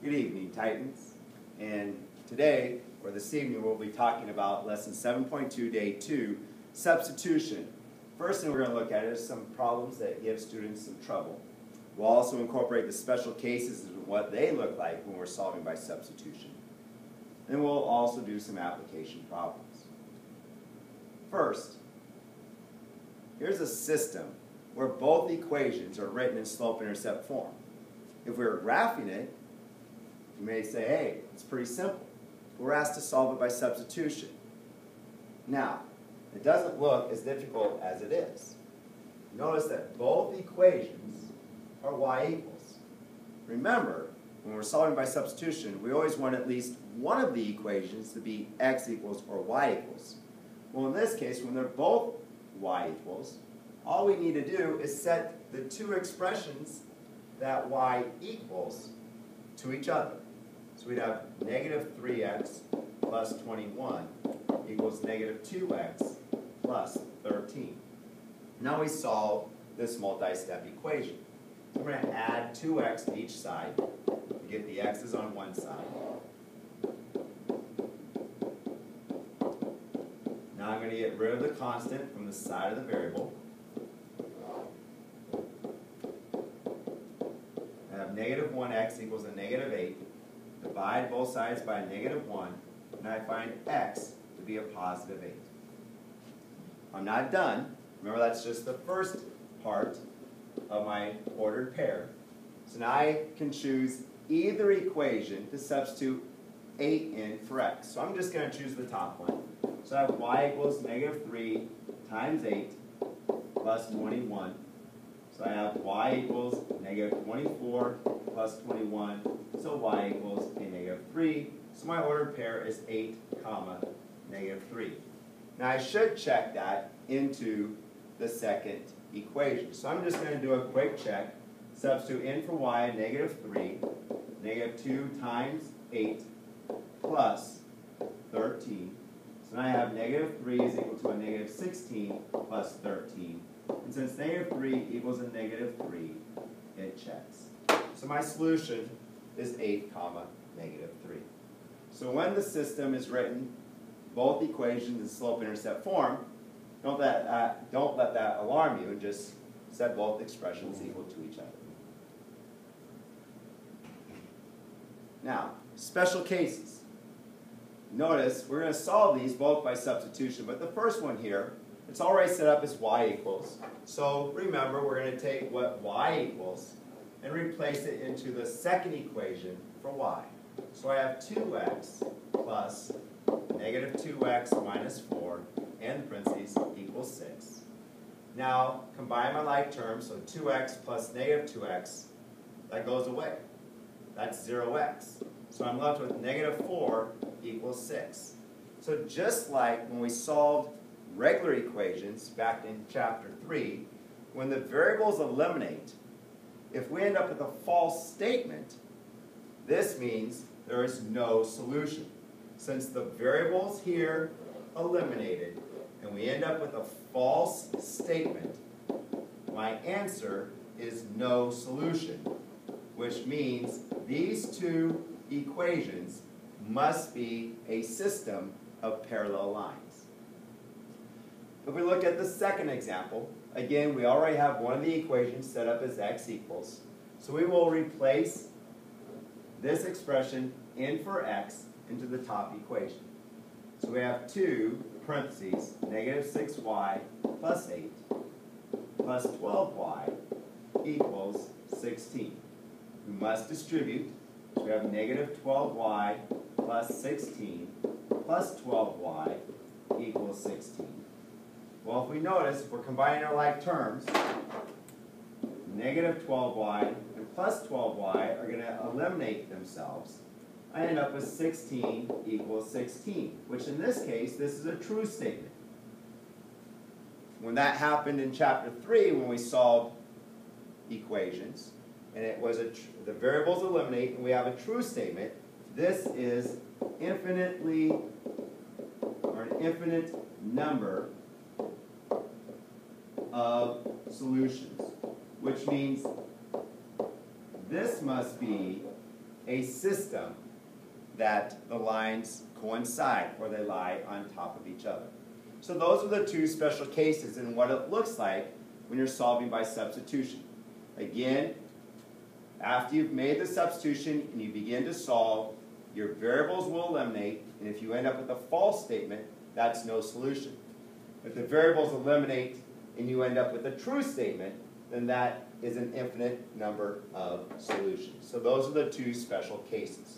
Good evening, Titans. And today, or this evening, we'll be talking about Lesson 7.2, Day 2, Substitution. First thing we're going to look at is some problems that give students some trouble. We'll also incorporate the special cases and what they look like when we're solving by substitution. And we'll also do some application problems. First, here's a system where both equations are written in slope-intercept form. If we were graphing it, you may say, hey, it's pretty simple. We're asked to solve it by substitution. Now, it doesn't look as difficult as it is. Notice that both equations are y equals. Remember, when we're solving by substitution, we always want at least one of the equations to be x equals or y equals. Well, in this case, when they're both y equals, all we need to do is set the two expressions that y equals to each other. So we'd have negative 3x plus 21 equals negative 2x plus 13. Now we solve this multi-step equation. So we're going to add 2x to each side to get the x's on one side. Now I'm going to get rid of the constant from the side of the variable. I have negative 1x equals a negative 8. Divide both sides by a negative 1, and I find x to be a positive 8. I'm not done. Remember, that's just the first part of my ordered pair. So now I can choose either equation to substitute 8 in for x. So I'm just going to choose the top one. So I have y equals negative 3 times 8 plus 21. So I have y equals negative 24 plus 21. So y equals a negative 3. So my ordered pair is 8 comma negative 3. Now I should check that into the second equation. So I'm just going to do a quick check. Substitute in for y, negative 3, negative 2 times 8 plus 13. So now I have negative 3 is equal to a negative 16 plus 13. And since negative 3 equals a negative 3, it checks. So my solution is 8 comma negative 3. So when the system is written, both equations in slope-intercept form, don't let that alarm you, and just set both expressions equal to each other. Now, special cases. Notice we're going to solve these both by substitution, but the first one here, it's already set up as y equals. So remember, we're going to take what y equals and replace it into the second equation for y. So I have 2x plus negative 2x minus 4, and the parentheses equals 6. Now, combine my like terms, so 2x plus negative 2x, that goes away. That's 0x. So I'm left with negative 4 equals 6. So just like when we solved regular equations back in chapter 3, when the variables eliminate, if we end up with a false statement, this means there is no solution. Since the variables here eliminated and we end up with a false statement, my answer is no solution, which means these two equations must be a system of parallel lines. If we look at the second example, again, we already have one of the equations set up as x equals. So we will replace this expression in for x into the top equation. So we have 2 parentheses, negative 6y plus 8 plus 12y equals 16. We must distribute. So we have negative 12y plus 16 plus 12y equals 16. Well, if we notice, we're combining our like terms. Negative 12y and plus 12y are going to eliminate themselves. I end up with 16 equals 16, which in this case, this is a true statement. When that happened in chapter 3, when we solved equations, and it was the variables eliminate, and we have a true statement, this is infinitely, or an infinite number of solutions, which means this must be a system that the lines coincide or they lie on top of each other. So those are the two special cases and what it looks like when you're solving by substitution. Again, after you've made the substitution and you begin to solve, your variables will eliminate, and if you end up with a false statement, that's no solution. If the variables eliminate and you end up with a true statement, then that is an infinite number of solutions. So those are the two special cases.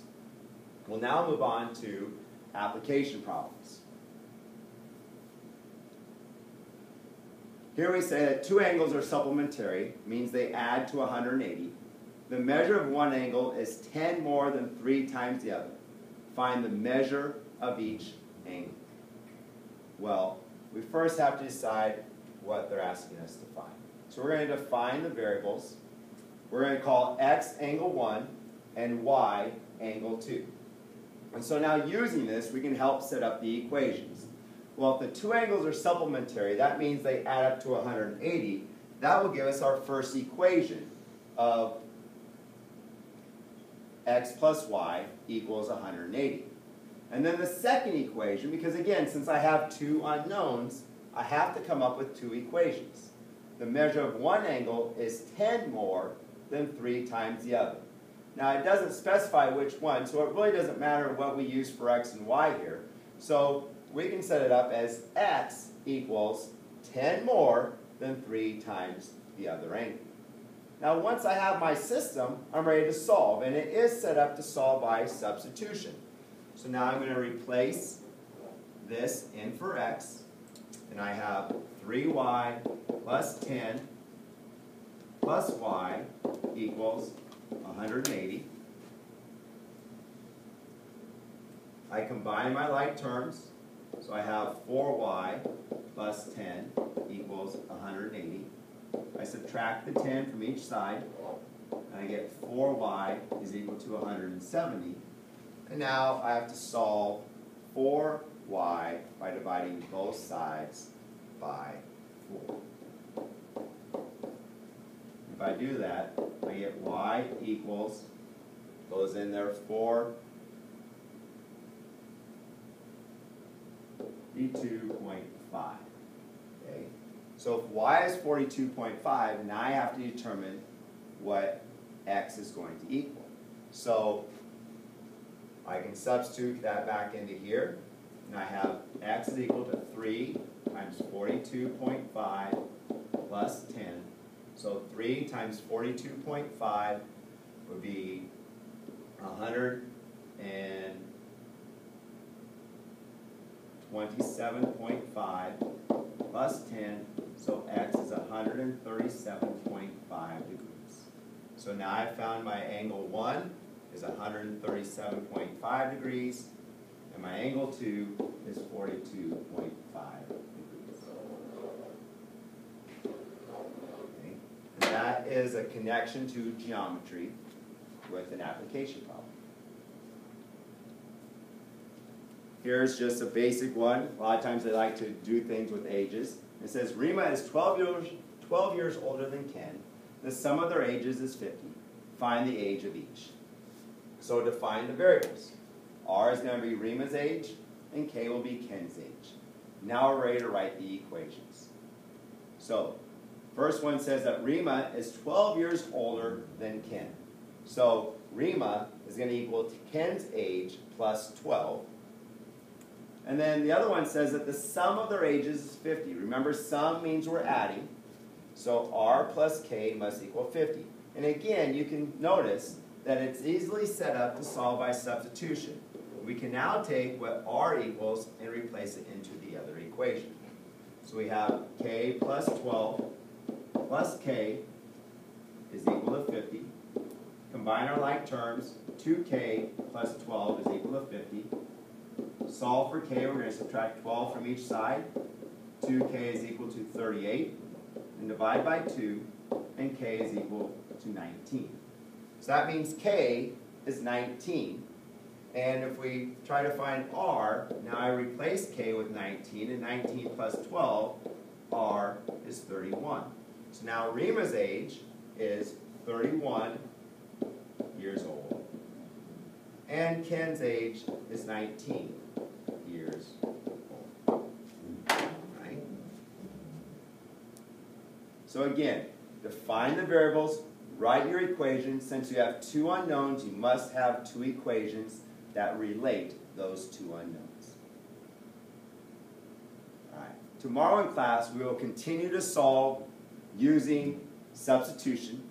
We'll now move on to application problems. Here we say that two angles are supplementary, means they add to 180. The measure of one angle is 10 more than 3 times the other. Find the measure of each angle. Well, we first have to decide what they're asking us to find. So we're going to define the variables. We're going to call x angle 1 and y angle 2. And so now using this, we can help set up the equations. Well, if the two angles are supplementary, that means they add up to 180. That will give us our first equation of x plus y equals 180. And then the second equation, because again, since I have two unknowns, I have to come up with two equations. The measure of one angle is 10 more than 3 times the other. Now it doesn't specify which one, so it really doesn't matter what we use for x and y here. So we can set it up as x equals 10 more than 3 times the other angle. Now once I have my system, I'm ready to solve, and it is set up to solve by substitution. So now I'm going to replace this in for x, and I have 3y plus 10 plus y equals 180. I combine my like terms, so I have 4y plus 10 equals 180. I subtract the 10 from each side, and I get 4y is equal to 170. And now I have to solve 4y by dividing both sides by 4. If I do that, I get y equals, goes in there, 42.5. Okay? So if y is 42.5, now I have to determine what x is going to equal. So I can substitute that back into here, and I have x is equal to 3 times 42.5 plus 10. So 3 times 42.5 would be 127.5 plus 10, so x is 137.5 degrees. So now I've found my angle 1 is 137.5 degrees, and my angle 2 is 42.5 degrees. Okay. And that is a connection to geometry with an application problem. Here's just a basic one. A lot of times they like to do things with ages. It says Rima is 12 years older than Ken. The sum of their ages is 50. Find the age of each. So define the variables. R is going to be Rima's age, and K will be Ken's age. Now we're ready to write the equations. So, first one says that Rima is 12 years older than Ken. So, Rima is going to equal to Ken's age plus 12. And then the other one says that the sum of their ages is 50. Remember, sum means we're adding. So, R plus K must equal 50. And again, you can notice that it's easily set up to solve by substitution. We can now take what R equals and replace it into the other equation. So we have K plus 12 plus K is equal to 50. Combine our like terms, 2K plus 12 is equal to 50. Solve for K, we're going to subtract 12 from each side. 2K is equal to 38. And divide by 2, and K is equal to 19. So that means K is 19. And if we try to find R, now I replace K with 19, and 19 plus 12, R is 31. So now Rima's age is 31 years old. and Ken's age is 19 years old. Right? So again, define the variables, write your equations. Since you have two unknowns, you must have two equations that relate those two unknowns. All right. Tomorrow in class, we will continue to solve using substitution,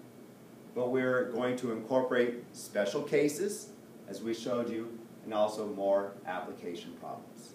but we're going to incorporate special cases, as we showed you, and also more application problems.